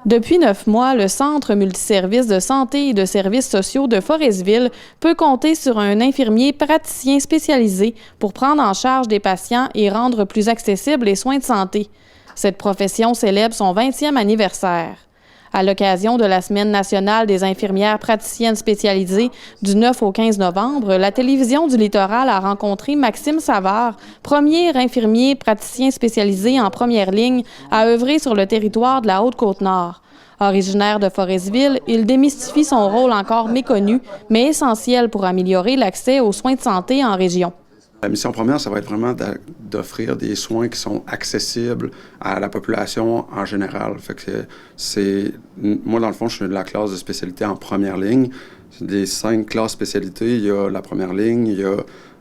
Depuis 9 mois, le Centre multiservices de santé et de services sociaux de Forestville peut compter sur un infirmier praticien spécialisé pour prendre en charge des patients et rendre plus accessibles les soins de santé. Cette profession célèbre son 20e anniversaire. À l'occasion de la Semaine nationale des infirmières praticiennes spécialisées du 9 au 15 novembre, la télévision du Littoral a rencontré Maxime Savard, premier infirmier praticien spécialisé en première ligne à œuvrer sur le territoire de la Haute-Côte-Nord. Originaire de Forestville, il démystifie son rôle encore méconnu, mais essentiel pour améliorer l'accès aux soins de santé en région. La mission première, ça va être vraiment d'offrir des soins qui sont accessibles à la population en général. Fait que moi, dans le fond, je suis de la classe de spécialité en première ligne. C'est des 5 classes spécialités. Il y a la première ligne, il y a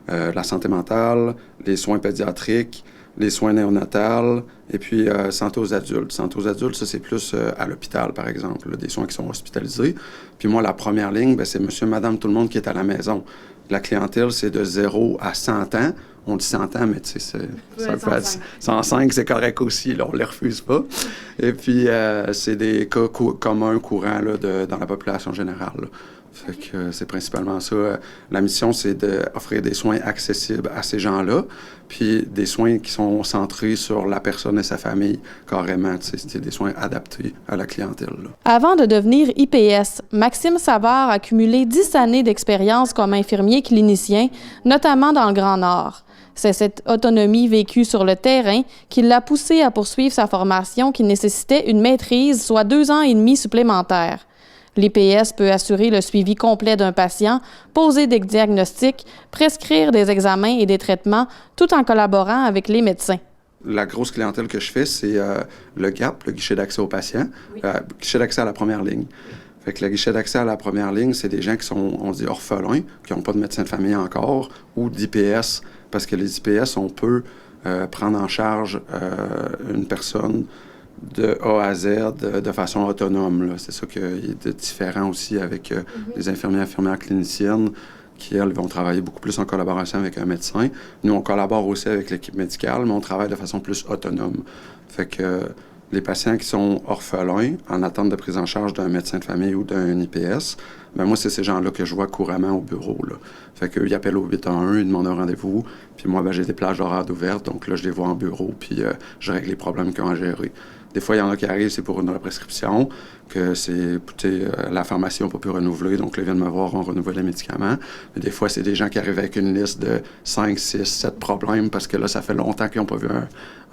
la santé mentale, les soins pédiatriques, les soins néonatals, et puis santé aux adultes. Santé aux adultes, ça, c'est plus à l'hôpital, par exemple, là, des soins qui sont hospitalisés. Puis moi, la première ligne, bien, c'est monsieur, madame, tout le monde qui est à la maison. La clientèle, c'est de 0 à 100 ans. On dit 100 ans, mais tu sais, ça peut être 105, c'est correct aussi, là, on ne les refuse pas. Et puis, c'est des cas communs, courants là, dans la population générale. Là. Fait que c'est principalement ça. La mission, c'est d'offrir des soins accessibles à ces gens-là, puis des soins qui sont centrés sur la personne et sa famille, carrément. C'est des soins adaptés à la clientèle. Là. Avant de devenir IPS, Maxime Savard a cumulé 10 années d'expérience comme infirmier clinicien, notamment dans le Grand Nord. C'est cette autonomie vécue sur le terrain qui l'a poussé à poursuivre sa formation qui nécessitait une maîtrise, soit 2 ans et demi supplémentaires. L'IPS peut assurer le suivi complet d'un patient, poser des diagnostics, prescrire des examens et des traitements, tout en collaborant avec les médecins. La grosse clientèle que je fais, c'est le GAP, le guichet d'accès aux patients, guichet d'accès à la première ligne. Fait que le guichet d'accès à la première ligne, c'est des gens qui sont, on dit, orphelins, qui n'ont pas de médecin de famille encore, ou d'IPS, parce que les IPS, on peut prendre en charge une personne de A à Z de façon autonome. Là. C'est ça qui est de différent aussi avec les infirmières cliniciennes qui, elles, vont travailler beaucoup plus en collaboration avec un médecin. Nous, on collabore aussi avec l'équipe médicale, mais on travaille de façon plus autonome. Fait que les patients qui sont orphelins, en attente de prise en charge d'un médecin de famille ou d'un IPS, ben moi, c'est ces gens-là que je vois couramment au bureau. Là. Fait qu'eux, ils appellent au 811, ils demandent un rendez-vous, puis moi, ben, j'ai des plages horaires ouvertes, donc là, je les vois en bureau, puis je règle les problèmes qu'ils ont à gérer. Des fois, il y en a qui arrivent, c'est pour une prescription, que c'est, la pharmacie n'a pas pu renouveler, donc là, ils viennent me voir, on renouvelle les médicaments. Mais des fois, c'est des gens qui arrivent avec une liste de 5, 6, 7 problèmes, parce que là, ça fait longtemps qu'ils n'ont pas vu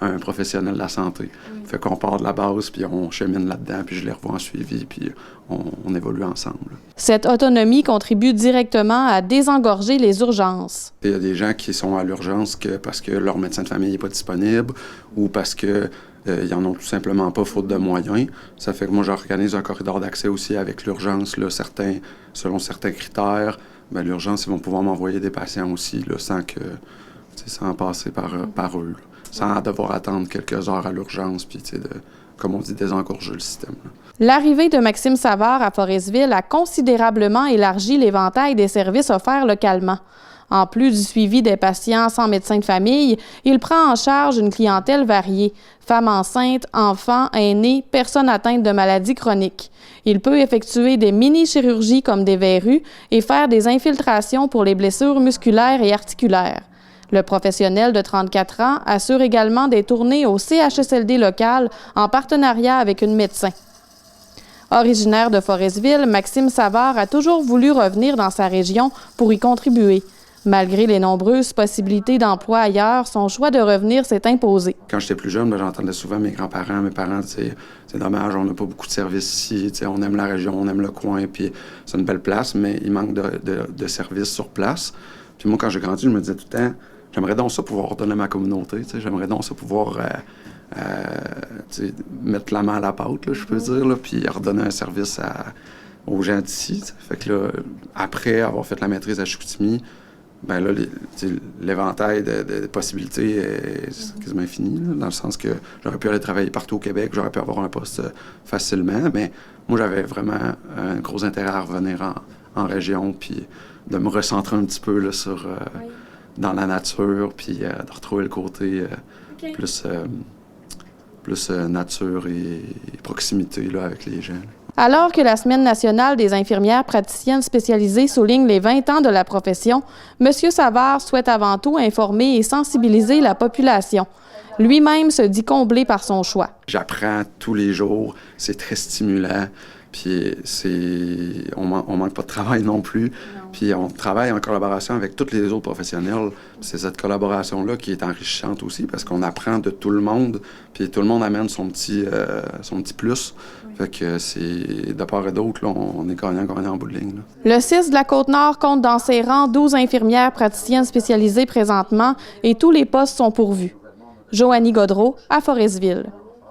un professionnel de la santé. Fait qu'on part de la base, puis on chemine là-dedans, puis je les revois en suivi, puis on évolue ensemble. Cette autonomie contribue directement à désengorger les urgences. Il y a des gens qui sont à l'urgence parce que leur médecin de famille n'est pas disponible ou parce que ils n'en ont tout simplement pas, faute de moyens. Ça fait que moi, j'organise un corridor d'accès aussi avec l'urgence, là, selon certains critères. Bien, l'urgence, ils vont pouvoir m'envoyer des patients aussi, là, sans passer par eux, là, sans devoir attendre quelques heures à l'urgence, puis, comme on dit, désengorger le système. Là. L'arrivée de Maxime Savard à Forestville a considérablement élargi l'éventail des services offerts localement. En plus du suivi des patients sans médecin de famille, il prend en charge une clientèle variée, femmes enceintes, enfants, aînés, personnes atteintes de maladies chroniques. Il peut effectuer des mini-chirurgies comme des verrues et faire des infiltrations pour les blessures musculaires et articulaires. Le professionnel de 34 ans assure également des tournées au CHSLD local en partenariat avec une médecin. Originaire de Forestville, Maxime Savard a toujours voulu revenir dans sa région pour y contribuer. Malgré les nombreuses possibilités d'emploi ailleurs, son choix de revenir s'est imposé. Quand j'étais plus jeune, j'entendais souvent mes grands-parents, mes parents dire « C'est dommage, on n'a pas beaucoup de services ici, on aime la région, on aime le coin, puis c'est une belle place, mais il manque de services sur place. » Puis moi, quand j'ai grandi, je me disais tout le temps « J'aimerais donc ça pouvoir redonner à ma communauté, j'aimerais donc ça pouvoir mettre la main à la pâte, là, je peux dire, là, puis redonner un service aux gens d'ici. » Fait que là, après avoir fait la maîtrise à Chicoutimi, ben là, l'éventail de possibilités est quasiment infini, là, dans le sens que j'aurais pu aller travailler partout au Québec, j'aurais pu avoir un poste facilement, mais moi, j'avais vraiment un gros intérêt à revenir en région, puis de me recentrer un petit peu là, dans la nature, puis de retrouver le côté plus plus nature et proximité là, avec les gens. Alors que la Semaine nationale des infirmières praticiennes spécialisées souligne les 20 ans de la profession, M. Savard souhaite avant tout informer et sensibiliser la population. Lui-même se dit comblé par son choix. J'apprends tous les jours, c'est très stimulant, puis on manque pas de travail non plus, puis on travaille en collaboration avec tous les autres professionnels. C'est cette collaboration-là qui est enrichissante aussi, parce qu'on apprend de tout le monde, puis tout le monde amène son petit plus. Fait que c'est de part et d'autre, là, on est gagnant en bout de ligne. Là. Le CIS de la Côte-Nord compte dans ses rangs 12 infirmières praticiennes spécialisées présentement et tous les postes sont pourvus. Joanie Gaudreault, à Forestville.